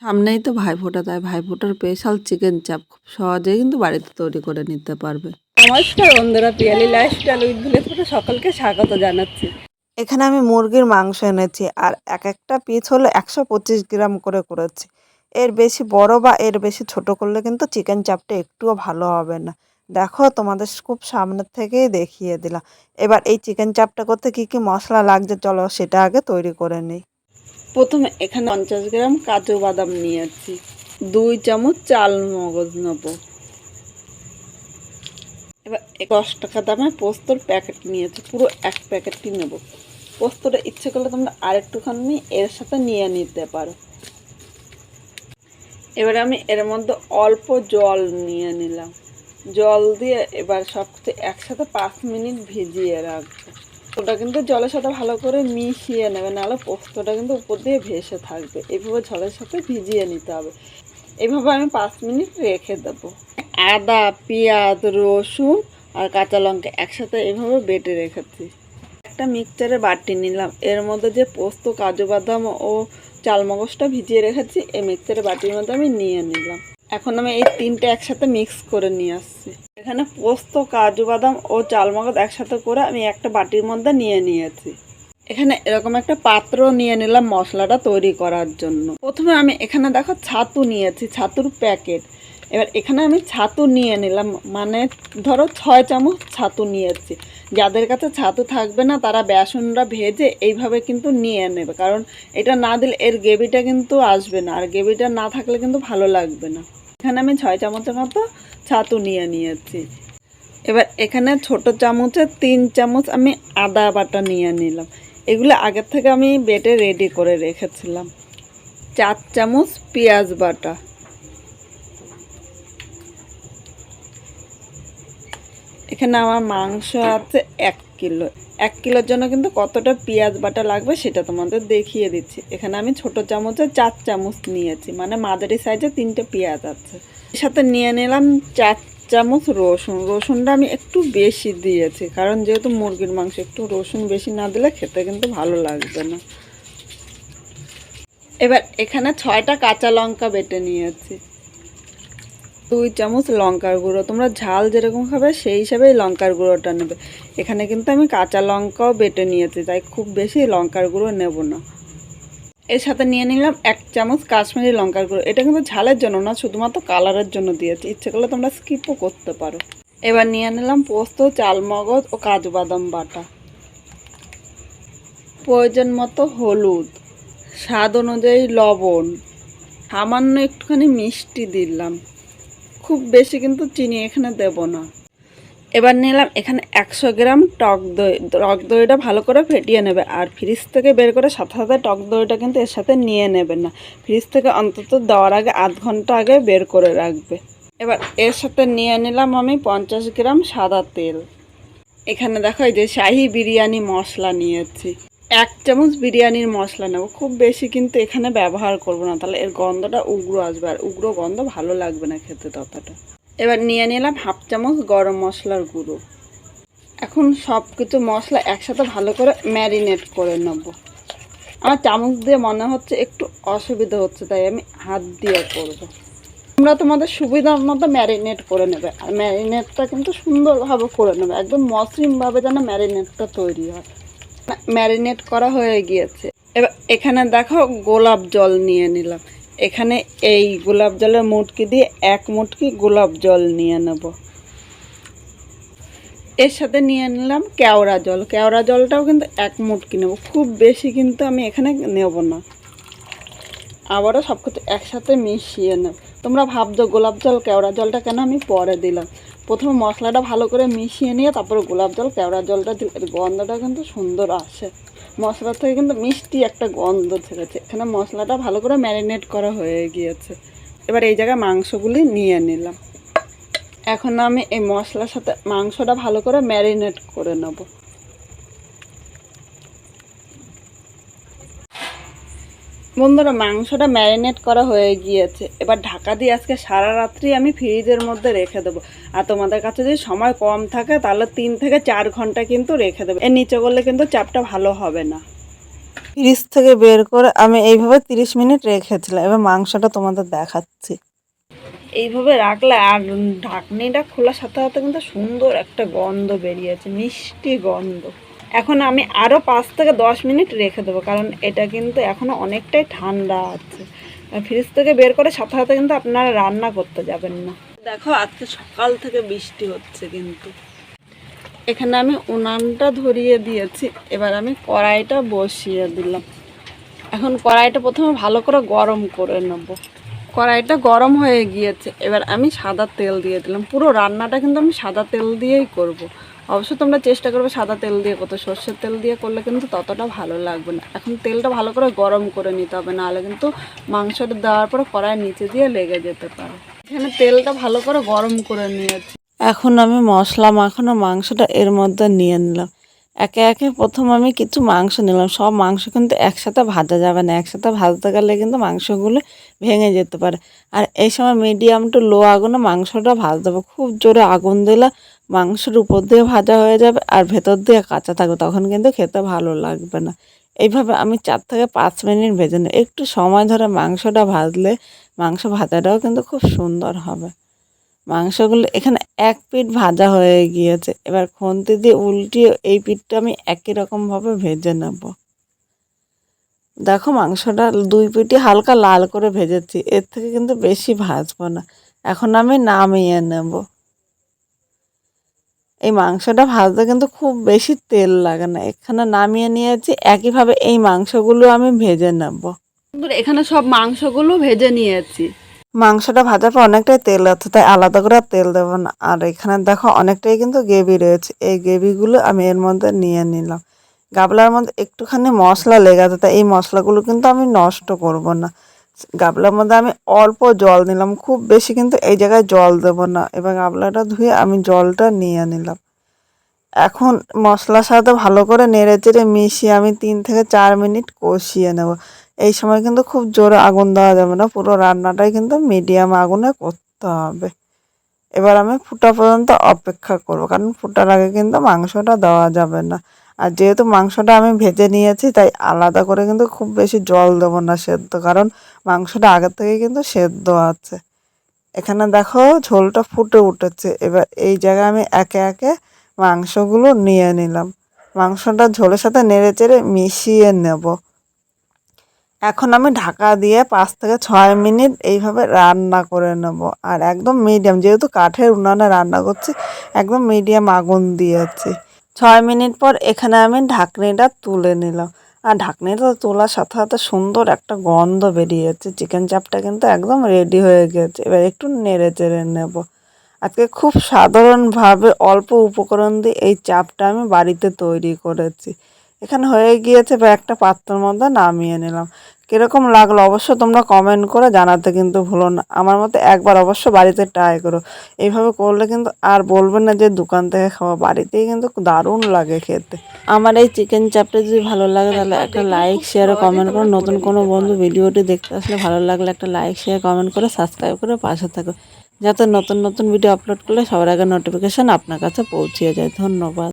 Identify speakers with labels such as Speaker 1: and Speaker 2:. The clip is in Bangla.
Speaker 1: সামনেই তো ভাইফোঁটা, তাই ভাইফোঁটার স্পেশাল চিকেন চাপ খুব সহজেই কিন্তু বাড়িতে তৈরি করে নিতে পারবে।
Speaker 2: নমস্কার বন্ধুরা, পিয়ালি লাইফস্টাইল উইথ ভিলেজ থেকে সকলকে স্বাগত জানাচ্ছি।
Speaker 1: এখানে আমি মুরগির মাংস এনেছি আর এক একটা পিস হলো 125 গ্রাম করে করেছি। এর বেশি বড় বা এর বেশি ছোট করলে কিন্তু চিকেন চাপটা একটুও ভালো হবে না। দেখো তোমাদের খুব সামনের থেকেই দেখিয়ে দিলাম। এবার এই চিকেন চাপটা করতে কি কি মশলা লাগছে চলো সেটা আগে তৈরি করে নিই।
Speaker 2: প্রথমে এখানে 50 গ্রাম কাজু বাদাম নিয়েছি, 2 চামচ চাল মগজ নেব। এবার 10 টাকা দামের পোস্তর প্যাকেট নিয়েছি, পুরো এক প্যাকেটই নেব। পোস্তটা ইচ্ছে করলে তোমরা আরেকটুখানি এর সাথে নিয়ে নিতে পারো। এবার আমি এর মধ্যে অল্প জল নিয়ে নিলাম। জল দিয়ে এবার সব কিছু একসাথে 5 মিনিট ভিজিয়ে রাখবো। ওটা কিন্তু জলের সাথে ভালো করে মিশিয়ে নেবে, নাহলে পোস্তটা কিন্তু উপর দিয়ে ভেসে থাকবে। এইভাবে জলের সাথে ভিজিয়ে নিতে হবে। এইভাবে আমি 5 মিনিট রেখে দেবো। আদা, পেঁয়াজ, রসুন আর কাঁচা লঙ্কা একসাথে এইভাবে বেটে রেখেছি। একটা মিক্সচারে বাটি নিলাম, এর মধ্যে যে পোস্ত, কাজু বাদাম ও চালমগজটা ভিজিয়ে রেখেছি এই মিক্সচারে বাটির মধ্যে আমি নিয়ে নিলাম। এখন আমি এই তিনটে একসাথে মিক্স করে নিয়ে আসছি। এখানে পোস্ত, কাজু বাদাম ও চালমগজ একসাথে করে আমি একটা বাটির মধ্যে নিয়ে নিয়েছি। এখানে এরকম একটা পাত্র নিয়ে নিলাম মশলাটা তৈরি করার জন্য। প্রথমে আমি এখানে দেখো ছাতু নিয়েছি, ছাতুর প্যাকেট। এবার এখানে আমি ছাতু নিয়ে নিলাম, মানে ধরো 6 চামচ ছাতু নিয়েছি। যাদের কাছে ছাতু থাকবে না তারা বেসনটা ভেজে এইভাবে কিন্তু নিয়ে নেবে, কারণ এটা না দিলে এর গ্রেভিটা কিন্তু আসবে না, আর গ্রেভিটা না থাকলে কিন্তু ভালো লাগবে না। এখানে আমি 6 চামচের মতো ছাতু নিয়ে নিয়েছি। এবার এখানে ছোট চামচে 3 চামচ আমি আদা বাটা নিয়ে নিলাম। এগুলো আগের থেকে আমি বেটে রেডি করে রেখেছিলাম। 4 চামচ পেঁয়াজ বাটা। এখানে আমার মাংস আছে 1 কিলো। 1 কিলোর জন্য কিন্তু কতটা পেঁয়াজ বাটা লাগবে সেটা তোমাদের দেখিয়ে দিচ্ছি। এখানে আমি ছোট চামচে 4 চামচ নিয়েছি, মানে মাঝারি সাইজে 3টে পেঁয়াজ আছে। এর সাথে নিয়ে নিলাম 4 চামচ রসুন। রসুনটা আমি একটু বেশি দিয়েছি, কারণ যেহেতু মুরগির মাংস একটু রসুন বেশি না দিলে খেতে কিন্তু ভালো লাগবে না। এবার এখানে 6টা কাঁচা লঙ্কা বেটে নিয়েছি। 2 চামচ লঙ্কার গুঁড়ো, তোমরা ঝাল যেরকম খাবে সেই হিসাবেই লঙ্কার গুঁড়োটা নেবে। এখানে কিন্তু আমি কাঁচা লঙ্কাও বেটে নিয়েছি, তাই খুব বেশি লঙ্কার গুঁড়ো নেব না। এর সাথে নিয়ে নিলাম 1 চামচ কাশ্মীরি লঙ্কার গুঁড়ো। এটা কিন্তু ঝালের জন্য না, শুধুমাত্র কালারের জন্য দিয়েছি, ইচ্ছে করলে তোমরা স্কিপও করতে পারো। এবার নিয়ে নিলাম পোস্ত, চালমগজ ও কাজু বাদাম বাটা। প্রয়োজন মতো হলুদ, স্বাদ অনুযায়ী লবণ, সামান্য একটুখানি মিষ্টি দিলাম, খুব বেশি কিন্তু চিনি এখানে দেব না। এবার নিলাম এখানে 100 গ্রাম টক দই। টক দইটা ভালো করে ফেটিয়ে নেবে, আর ফ্রিজ থেকে বের করে সাথে সাথে টক দইটা কিন্তু এর সাথে নিয়ে নেবে না। ফ্রিজ থেকে অন্তত দেওয়ার আগে আধ ঘন্টা আগে বের করে রাখবে। এবার এর সাথে নিয়ে নিলাম আমি 50 গ্রাম সাদা তেল। এখানে দেখো এই যে শাহি বিরিয়ানি মশলা নিয়েছি। 1 চামচ বিরিয়ানির মশলা নেব, খুব বেশি কিন্তু এখানে ব্যবহার করব না, তাহলে এর গন্ধটা উগ্র আসবে, আর উগ্র গন্ধ ভালো লাগবে না খেতে ততটা। এবার নিয়ে নিলাম 1/2 চামচ গরম মশলার গুঁড়ো। এখন সব কিছু মশলা একসাথে ভালো করে ম্যারিনেট করে নেব। আমার চামচ দিয়ে মনে হচ্ছে একটু অসুবিধা হচ্ছে, তাই আমি হাত দিয়ে করব। তোমরা তোমাদের সুবিধা মতো ম্যারিনেট করে নেবে, আর ম্যারিনেটটা কিন্তু সুন্দরভাবে করে নেবে, একদম মসৃণভাবে যেন ম্যারিনেটটা তৈরি হয়। ম্যারিনেট করা হয়ে গিয়েছে। এবার এখানে দেখো গোলাপ জল নিয়ে নিলাম। এখানে এই গোলাপ জলের মুটকি দিয়ে 1 মুটকি গোলাপ জল নিয়ে নেব। এর সাথে নিয়ে নিলাম কেওড়া জল। কেওড়া জলটাও কিন্তু 1 মুটকি নেব, খুব বেশি কিন্তু আমি এখানে নেব না। আবারও সব কিছু একসাথে মিশিয়ে নেব। তোমরা ভাবছো গোলাপ জল কেওড়া জলটা কেন আমি পরে দিলাম। প্রথমে মশলাটা ভালো করে মিশিয়ে নিয়ে তারপরে গোলাপ জল কেওড়া জলটা দিলে এর গন্ধটা কিন্তু সুন্দর আসে। মশলা থেকে কিন্তু মিষ্টি একটা গন্ধ ছেড়েছে। এখানে মশলাটা ভালো করে ম্যারিনেট করা হয়ে গিয়েছে। এবার এই জায়গায় মাংসগুলি নিয়ে নিলাম। এখন আমি এই মশলার সাথে মাংসটা ভালো করে ম্যারিনেট করে নেব। বন্ধুরা, মাংসটা ম্যারিনেট করা হয়ে গিয়েছে। এবার ঢাকা দিয়ে আজকে সারা রাত্রি আমি ফ্রিজের মধ্যে রেখে দেবো। আর তোমাদের কাছে যদি সময় কম থাকে তাহলে 3 থেকে 4 ঘন্টা কিন্তু রেখে দেবে। এর নিচে করলে কিন্তু চাপটা ভালো হবে না।
Speaker 1: ফ্রিজ থেকে বের করে আমি এইভাবে 30 মিনিট রেখেছিলাম। এবার মাংসটা তোমাদের দেখাচ্ছি।
Speaker 2: এইভাবে রাখলে আর ঢাকনিটা খোলার সাথে সাথে কিন্তু সুন্দর একটা গন্ধ বেরিয়েছে, মিষ্টি গন্ধ। এখন আমি আরও 5 থেকে 10 মিনিট রেখে দেবো, কারণ এটা কিন্তু এখনও অনেকটাই ঠান্ডা আছে। ফ্রিজ থেকে বের করে সাথে সাথে কিন্তু আপনারা রান্না করতে যাবেন না। দেখো আজকে সকাল থেকে বৃষ্টি হচ্ছে, কিন্তু এখানে আমি উনানটা ধরিয়ে দিয়েছি। এবার আমি কড়াইটা বসিয়ে দিলাম। এখন কড়াইটা প্রথমে ভালো করে গরম করে নেব। কড়াইটা গরম হয়ে গিয়েছে, এবার আমি সাদা তেল দিয়ে দিলাম। পুরো রান্নাটা কিন্তু আমি সাদা তেল দিয়েই করব। অবশ্য তোমরা চেষ্টা করবে সাদা তেল দিয়ে করতে, সর্ষের তেল দিয়ে করলে কিন্তু ততটা ভালো লাগবে না। এখন তেলটা ভালো করে গরম করে নিতে হবে, নাহলে কিন্তু মাংসটা দেওয়ার পরে কড়াইয়ের নিচে দিয়ে লেগে যেতে পারে। এখানে তেলটা ভালো করে গরম করে নিয়েছি। এখন আমি মশলা মাখানো মাংসটা এর মধ্যে নিয়ে নিলাম। একে একে প্রথম আমি কিছু মাংস নিলাম। সব মাংস কিন্তু একসাথে ভাজা যাবে না, একসাথে ভাজতে গেলে কিন্তু মাংসগুলো ভেঙে যেতে পারে। আর এই সময় মিডিয়াম টু লো আগুনে মাংসটা ভাজতে হবে। খুব জোরে আগুন দিলে মাংসের উপর দিয়ে ভাজা হয়ে যাবে আর ভেতর দিয়ে কাঁচা থাকবে, তখন কিন্তু খেতে ভালো লাগবে না। এইভাবে আমি 4 থেকে 5 মিনিট ভেজে নিই। একটু সময় ধরে মাংসটা ভাজলে মাংস ভাজাটাও কিন্তু খুব সুন্দর হবে। মাংসগুলো এখানে এক পিঠ ভাজা হয়ে গিয়েছে। এবার খুন্তি দিয়ে উল্টিয়ে এই পিঠটা আমি একই রকমভাবে ভেজে নেব। দেখো মাংসটা 2 পিঠই হালকা লাল করে ভেজেছি, এর থেকে কিন্তু বেশি ভাজবো না। এখন আমি নামিয়ে নেব। এই মাংসটা ভাজতে কিন্তু খুব বেশি তেল লাগে না। এখানে নামিয়ে নিয়েছি, একইভাবে এই মাংসগুলো আমি ভেজে নেব। এখানে সব মাংসগুলো ভেজে নিয়েছি। মাংসটা ভাজার পর অনেকটাই তেল আছে, তাই আলাদা করে আর তেল দেবো না। আর এখানে দেখো অনেকটাই কিন্তু গ্রেভি রয়েছে, এই গ্রেভিগুলো আমি এর মধ্যে নিয়ে নিলাম। গাবলার মধ্যে একটুখানি মশলা লেগে আছে, তাই এই মশলাগুলো কিন্তু আমি নষ্ট করব না। গাবলার মধ্যে আমি অল্প জল নিলাম, খুব বেশি কিন্তু এই জায়গায় জল দেবো না। এবার গাবলাটা ধুয়ে আমি জলটা নিয়ে নিলাম। এখন মশলার সাথে ভালো করে নেড়ে চেড়ে মিশিয়ে আমি 3 থেকে 4 মিনিট কষিয়ে নেব। এই সময় কিন্তু খুব জোরে আগুন দেওয়া যাবে না, পুরো রান্নাটাই কিন্তু মিডিয়াম আগুনে করতে হবে। এবার আমি ফুটা পর্যন্ত অপেক্ষা করব, কারণ ফুটার আগে কিন্তু মাংসটা দেওয়া যাবে না। আর যেহেতু মাংসটা আমি ভেজে নিয়েছি, তাই আলাদা করে কিন্তু খুব বেশি জল দেবো না সেদ্ধ, কারণ মাংসটা আগে থেকে কিন্তু সেদ্ধ আছে। এখানে দেখো ঝোলটা ফুটে উঠেছে। এবার এই জায়গায় আমি একে একে মাংসগুলো নিয়ে নিলাম। মাংসটা ঝোলের সাথে নেড়ে চেড়ে মিশিয়ে নেব। এখন আমি ঢাকা দিয়ে 5 থেকে 6 মিনিট এইভাবে রান্না করে নেব। আর একদম মিডিয়াম, যেহেতু কাঠের উনানে রান্না করছি, একদম মিডিয়াম আগুন দিয়েছি। 6 মিনিট পর এখানে আমি ঢাকনিটা তুলে নিলাম। আর ঢাকনিটা তোলার সাথে সাথে সুন্দর একটা গন্ধ বেরিয়েছে। চিকেন চাপটা কিন্তু একদম রেডি হয়ে গেছে। এবার একটু নেড়ে চেড়ে নেব। আজকে খুব সাধারণভাবে অল্প উপকরণ দিয়ে এই চাপটা আমি বাড়িতে তৈরি করেছি। এখানে হয়ে গিয়েছে, বা একটা পাত্রের মধ্যে নামিয়ে নিলাম। কীরকম লাগলো অবশ্য তোমরা কমেন্ট করে জানাতে কিন্তু ভুলো না। আমার মতো একবার অবশ্য বাড়িতে ট্রাই করো। এইভাবে করলে কিন্তু আর বলবে না যে দোকান থেকে খাওয়া, বাড়িতেই কিন্তু দারুণ লাগে খেতে। আমার এই চিকেন চাপটা যদি ভালো লাগে তাহলে একটা লাইক শেয়ার কমেন্ট করো। নতুন কোনো বন্ধু ভিডিওটি দেখতে আসলে ভালো লাগলে একটা লাইক শেয়ার কমেন্ট করে সাবস্ক্রাইব করে পাশে থাকো, যাতে নতুন নতুন ভিডিও আপলোড করলে সবার আগে নোটিফিকেশান আপনার কাছে পৌঁছে যায়। ধন্যবাদ।